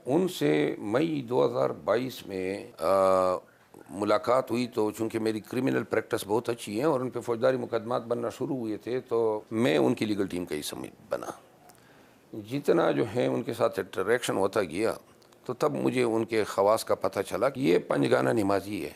ان سے مئی 2022 میں ملاقات ہوئی، تو چونکہ میری کرمنل پریکٹس بہت اچھی ہے اور ان پہ فوجداری مقدمات بننا شروع ہوئے تھے، تو میں ان کی لیگل ٹیم کا حصہ بنا. جتنا جو ہے ان کے ساتھ انٹریکشن ہوتا گیا، تو تب مجھے ان کے خواص کا پتہ چلا کہ یہ پنجگانہ نمازی ہے.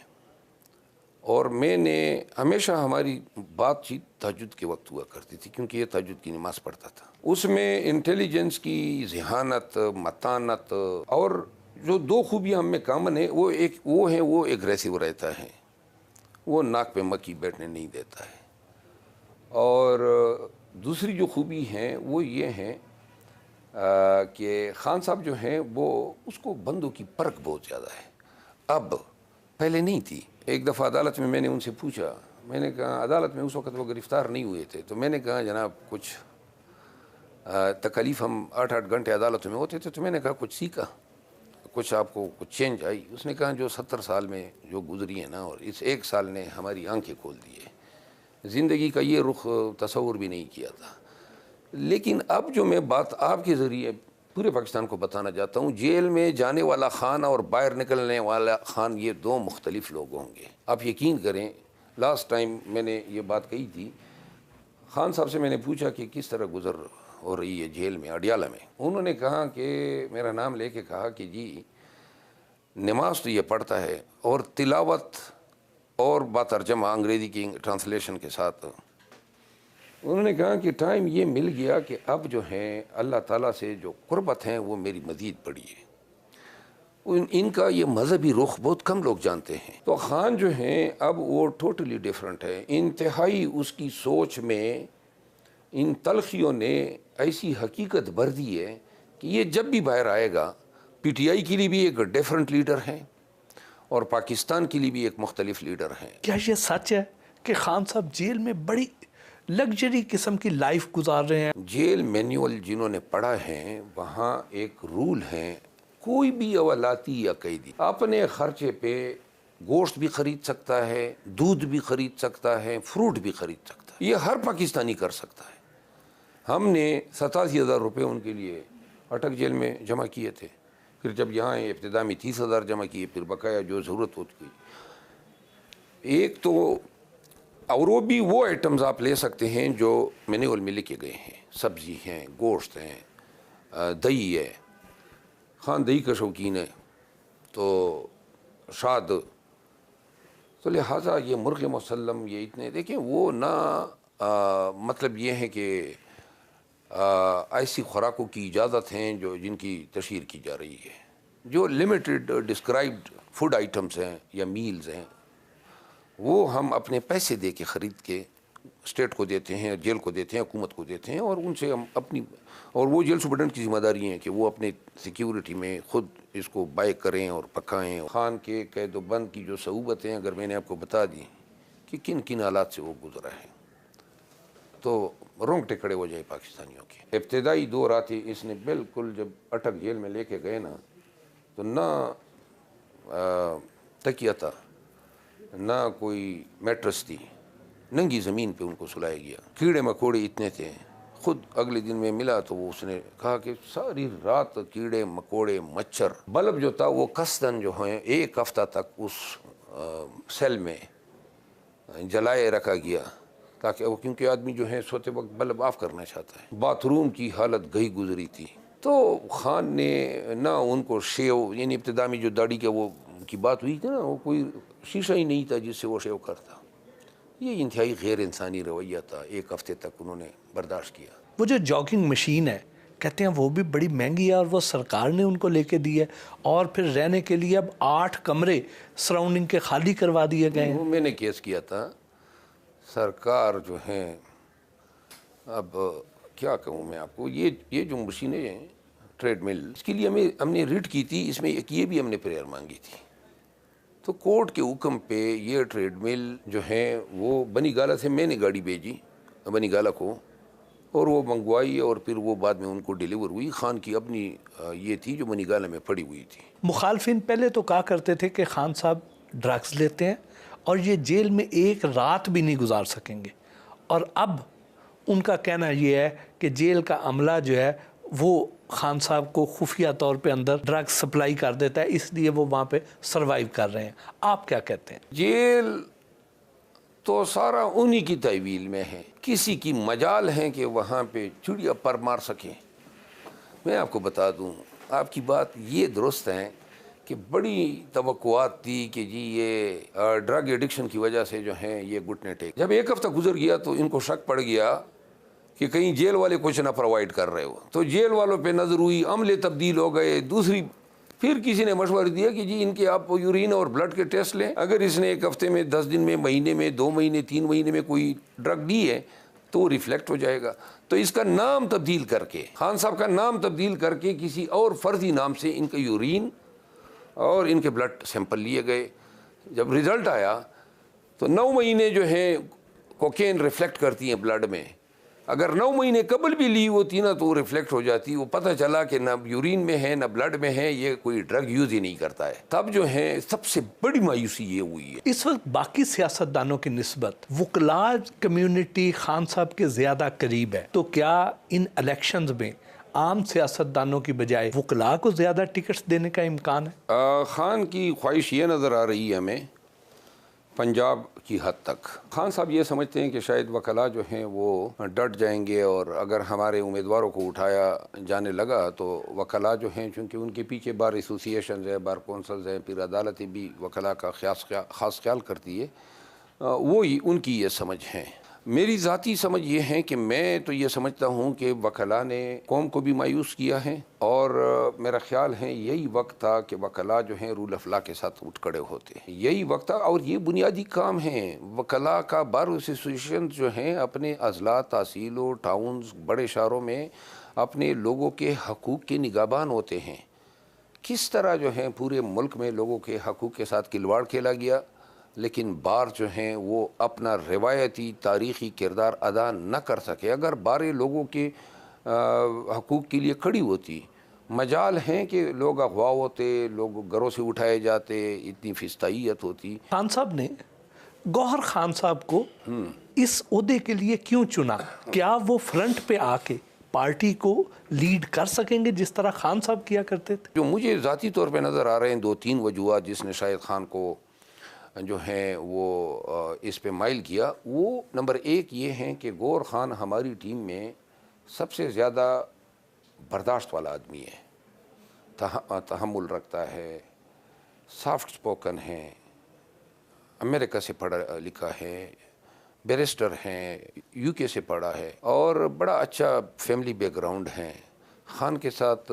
اور میں نے ہمیشہ ہماری بات چیت تہجد کے وقت ہوا کرتی تھی، کیونکہ یہ تہجد کی نماز پڑھتا تھا. اس میں انٹیلیجنس کی ذہانت، متانت، اور جو دو خوبیاں ہم میں کامن ہے، وہ ایگریسو رہتا ہے، وہ ناک پہ مکھی بیٹھنے نہیں دیتا ہے. اور دوسری جو خوبی ہیں وہ یہ ہیں کہ خان صاحب جو ہیں وہ اس کو بندوں کی پرکھ بہت زیادہ ہے. اب پہلے نہیں تھی. ایک دفعہ عدالت میں نے ان سے پوچھا، میں نے کہا عدالت میں اس وقت وہ گرفتار نہیں ہوئے تھے، تو میں نے کہا جناب کچھ تکلیف، ہم 8 گھنٹے عدالت میں ہوتے تھے، تو میں نے کہا کچھ سیکھا، کچھ آپ کو کچھ چینج آئی؟ اس نے کہا جو 70 سال میں جو گزری ہے نا، اور اس 1 سال نے ہماری آنکھیں کھول دی ہے، زندگی کا یہ رخ تصور بھی نہیں کیا تھا. لیکن اب جو میں بات آپ کے ذریعے پورے پاکستان کو بتانا چاہتا ہوں، جیل میں جانے والا خان اور باہر نکلنے والا خان یہ 2 مختلف لوگ ہوں گے. آپ یقین کریں، لاسٹ ٹائم میں نے یہ بات کہی تھی، خان صاحب سے میں نے پوچھا کہ کس طرح گزر ہو رہی ہے جیل میں اڈیالہ میں. انہوں نے کہا کہ میرا نام لے کے کہا کہ جی نماز تو یہ پڑھتا ہے، اور تلاوت اور باترجمہ انگریزی کی ٹرانسلیشن کے ساتھ. انہوں نے کہا کہ ٹائم یہ مل گیا کہ اب جو ہیں اللہ تعالیٰ سے جو قربت ہیں وہ میری مزید بڑھی ہے. ان کا یہ مذہبی رخ بہت کم لوگ جانتے ہیں. تو خان جو ہیں اب وہ ٹوٹلی ڈیفرنٹ ہے. انتہائی اس کی سوچ میں ان تلخیوں نے ایسی حقیقت بھر دی ہے کہ یہ جب بھی باہر آئے گا، پی ٹی آئی کے لیے بھی ایک ڈیفرنٹ لیڈر ہیں اور پاکستان کے لیے بھی ایک مختلف لیڈر ہیں. کیا یہ سچ ہے کہ خان صاحب جیل میں بڑی لگژری قسم کی لائف گزار رہے ہیں؟ جیل مینیول جنہوں نے پڑھا ہے، وہاں ایک رول ہے، کوئی بھی اولاتی یا قیدی اپنے خرچے پہ گوشت بھی خرید سکتا ہے، دودھ بھی خرید سکتا ہے، فروٹ بھی خرید سکتا ہے. یہ ہر پاکستانی کر سکتا ہے. ہم نے 87,000 روپے ان کے لیے اٹک جیل میں جمع کیے تھے. پھر جب یہاں ابتدا میں 30,000 جمع کیے، پھر بقایا جو ضرورت ہوتی گئی. ایک تو اور وہ بھی وہ آئٹمز آپ لے سکتے ہیں جو مینیول میں لکھے گئے ہیں، سبزی ہیں، گوشت ہیں، دہی ہے. خان دہی کا شوقین ہے، تو شاد، تو لہٰذا یہ مرغ مسلم، یہ اتنے دیکھیں وہ نہ مطلب یہ ہے کہ ایسی خوراکوں کی اجازت ہیں جن کی تشہیر کی جا رہی ہے. جو لمیٹڈ ڈسکرائبڈ فوڈ آئٹمس ہیں یا میلز ہیں، وہ ہم اپنے پیسے دے کے خرید کے اسٹیٹ کو دیتے ہیں، جیل کو دیتے ہیں، حکومت کو دیتے ہیں، اور ان سے ہم اپنی، اور وہ جیل سپرڈنٹ کی ذمہ داری ہے کہ وہ اپنے سیکیورٹی میں خود اس کو بائی کریں اور پکائیں. خان کے قید و بند کی جو صعوبتیں اگر میں نے آپ کو بتا دی کہ کن کن حالات سے وہ گزرا ہے، تو رونگٹے کھڑے ہو جائے پاکستانیوں کے. ابتدائی دور آتی اس نے بالکل، جب اٹک جیل میں لے کے گئے نا، تو نہ تکیہ تھا، نہ کوئی میٹرس تھی، ننگی زمین پہ ان کو سلایا گیا. کیڑے مکوڑے اتنے تھے. خود اگلے دن میں ملا تو وہ اس نے کہا کہ ساری رات کیڑے مکوڑے مچھر، بلب جو تھا وہ قصداً جو ہیں 1 ہفتہ تک اس سیل میں جلائے رکھا گیا، تاکہ وہ، کیونکہ آدمی جو ہے سوتے وقت بلب آف کرنا چاہتا ہے. باتھ روم کی حالت گئی گزری تھی. تو خان نے نہ ان کو شیو، یعنی ابتدا میں جو داڑھی کا وہ کی بات ہوئی تھی نا، وہ کوئی شیشہ ہی نہیں تھا جس سے وہ شیو کرتا. یہ انتہائی غیر انسانی رویہ تھا. 1 ہفتے تک انہوں نے برداشت کیا. وہ جو جاگنگ مشین ہے کہتے ہیں وہ بھی بڑی مہنگی ہے، اور وہ سرکار نے ان کو لے کے دی ہے، اور پھر رہنے کے لیے اب 8 کمرے سراؤنڈنگ کے خالی کروا دیے گئے ہیں. وہ میں نے کیس کیا تھا. سرکار جو ہیں، اب کیا کہوں میں آپ کو، یہ جو مشینیں ہیں ٹریڈ مل، اس کے لیے ہم نے ریٹ کی تھی. اس میں ایک یہ بھی ہم نے پریئر مانگی تھی. تو کورٹ کے حکم پہ یہ ٹریڈ مل جو ہیں وہ بنی گالہ سے میں نے گاڑی بھیجی بنی گالہ کو، اور وہ منگوائی، اور پھر وہ بعد میں ان کو ڈیلیور ہوئی. خان کی اپنی یہ تھی جو بنی گالہ میں پڑی ہوئی تھی. مخالفین پہلے تو کہا کرتے تھے کہ خان صاحب ڈرگز لیتے ہیں اور یہ جیل میں 1 رات بھی نہیں گزار سکیں گے، اور اب ان کا کہنا یہ ہے کہ جیل کا عملہ جو ہے وہ خان صاحب کو خفیہ طور پہ اندر ڈرگ سپلائی کر دیتا ہے، اس لیے وہ وہاں پہ سروائیو کر رہے ہیں. آپ کیا کہتے ہیں؟ جیل تو سارا انہی کی تعویل میں ہے، کسی کی مجال ہے کہ وہاں پہ چڑیا پر مار سکیں. میں آپ کو بتا دوں، آپ کی بات یہ درست ہے کہ بڑی توقعات تھی کہ جی یہ ڈرگ ایڈکشن کی وجہ سے جو ہیں یہ گھٹنے ٹیک. جب ایک ہفتہ گزر گیا تو ان کو شک پڑ گیا کہ کہیں جیل والے کچھ نہ پرووائڈ کر رہے ہو، تو جیل والوں پہ نظر ہوئی، عملے تبدیل ہو گئے. دوسری پھر کسی نے مشورہ دیا کہ جی ان کے آپ یورین اور بلڈ کے ٹیسٹ لیں، اگر اس نے ایک ہفتے میں 10 دن میں مہینے میں 2 مہینے 3 مہینے میں کوئی ڈرگ دی ہے تو ریفلیکٹ ہو جائے گا. تو اس کا نام تبدیل کر کے، خان صاحب کا نام تبدیل کر کے کسی اور فرضی نام سے ان کا یورین اور ان کے بلڈ سیمپل لیے گئے. جب رزلٹ آیا تو 9 مہینے جو ہیں کوکین ریفلیکٹ کرتی ہیں بلڈ میں. اگر 9 مہینے قبل بھی لی ہوتی نا تو وہ ریفلیکٹ ہو جاتی. وہ پتہ چلا کہ نہ یورین میں ہے نہ بلڈ میں ہے، یہ کوئی ڈرگ یوز ہی نہیں کرتا ہے. تب جو ہے سب سے بڑی مایوسی یہ ہوئی ہے. اس وقت باقی سیاستدانوں کی نسبت وکلاء کمیونٹی خان صاحب کے زیادہ قریب ہے، تو کیا ان الیکشنز میں عام سیاستدانوں کی بجائے وکلاء کو زیادہ ٹکٹس دینے کا امکان ہے؟ خان کی خواہش یہ نظر آ رہی ہے ہمیں پنجاب کی حد تک. خان صاحب یہ سمجھتے ہیں کہ شاید وکلاء جو ہیں وہ ڈٹ جائیں گے، اور اگر ہمارے امیدواروں کو اٹھایا جانے لگا تو وکلاء جو ہیں، چونکہ ان کے پیچھے بار ایسوسییشنز ہیں، بار کونسلز ہیں، پھر عدالتیں بھی وکلاء کا خاص خیال کرتی ہے. وہی ان کی یہ سمجھ ہے. میری ذاتی سمجھ یہ ہے کہ میں تو یہ سمجھتا ہوں کہ وکلاء نے قوم کو بھی مایوس کیا ہے، اور میرا خیال ہے یہی وقت تھا کہ وکلاء جو ہیں رول آف لا کے ساتھ اٹھ کھڑے ہوتے ہیں. یہی وقت تھا، اور یہ بنیادی کام ہے وکلاء کا. بار ایسوسییشن جو ہیں اپنے اضلاع، تحصیلوں، ٹاؤنز، بڑے شہروں میں اپنے لوگوں کے حقوق کے نگہبان ہوتے ہیں. کس طرح جو ہیں پورے ملک میں لوگوں کے حقوق کے ساتھ کھلواڑ کھیلا گیا، لیکن بار جو ہیں وہ اپنا روایتی تاریخی کردار ادا نہ کر سکے. اگر باریں لوگوں کے حقوق کے لیے کھڑی ہوتی، مجال ہیں کہ لوگ اغوا ہوتے، لوگ گھروں سے اٹھائے جاتے، اتنی فستائیت ہوتی. خان صاحب نے گوہر خان صاحب کو اس عہدے کے لیے کیوں چنا؟ کیا وہ فرنٹ پہ آ کے پارٹی کو لیڈ کر سکیں گے جس طرح خان صاحب کیا کرتے تھے؟ جو مجھے ذاتی طور پہ نظر آ رہے ہیں 2-3 وجوہات جس نے شاید خان کو جو ہیں وہ اس پہ مائل کیا. وہ نمبر 1 یہ ہیں کہ گور خان ہماری ٹیم میں سب سے زیادہ برداشت والا آدمی ہے، تحمل رکھتا ہے، سافٹ سپوکن ہے، امریکہ سے پڑھا لکھا ہے، بیرسٹر ہیں، UK سے پڑھا ہے، اور بڑا اچھا فیملی بیک گراؤنڈ ہے. خان کے ساتھ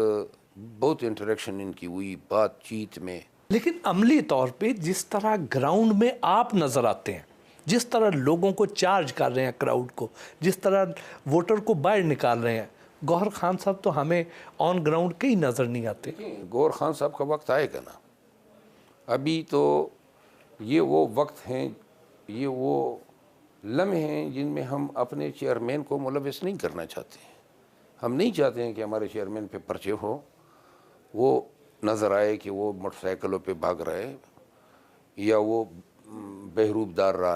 بہت انٹریکشن ان کی ہوئی بات چیت میں. لیکن عملی طور پہ جس طرح گراؤنڈ میں آپ نظر آتے ہیں، جس طرح لوگوں کو چارج کر رہے ہیں، کراؤڈ کو، جس طرح ووٹر کو باہر نکال رہے ہیں، گوہر خان صاحب تو ہمیں آن گراؤنڈ کہیں نظر نہیں آتے. گوہر خان صاحب کا وقت آئے گا نا. ابھی تو یہ وہ وقت ہیں، یہ وہ لمحے ہیں جن میں ہم اپنے چیئرمین کو ملوث نہیں کرنا چاہتے ہیں. ہم نہیں چاہتے ہیں کہ ہمارے چیئرمین پہ پرچے ہو، وہ نظر آئے کہ وہ موٹر سائیکلوں پہ بھاگ رہے یا وہ بہروب دار رہا.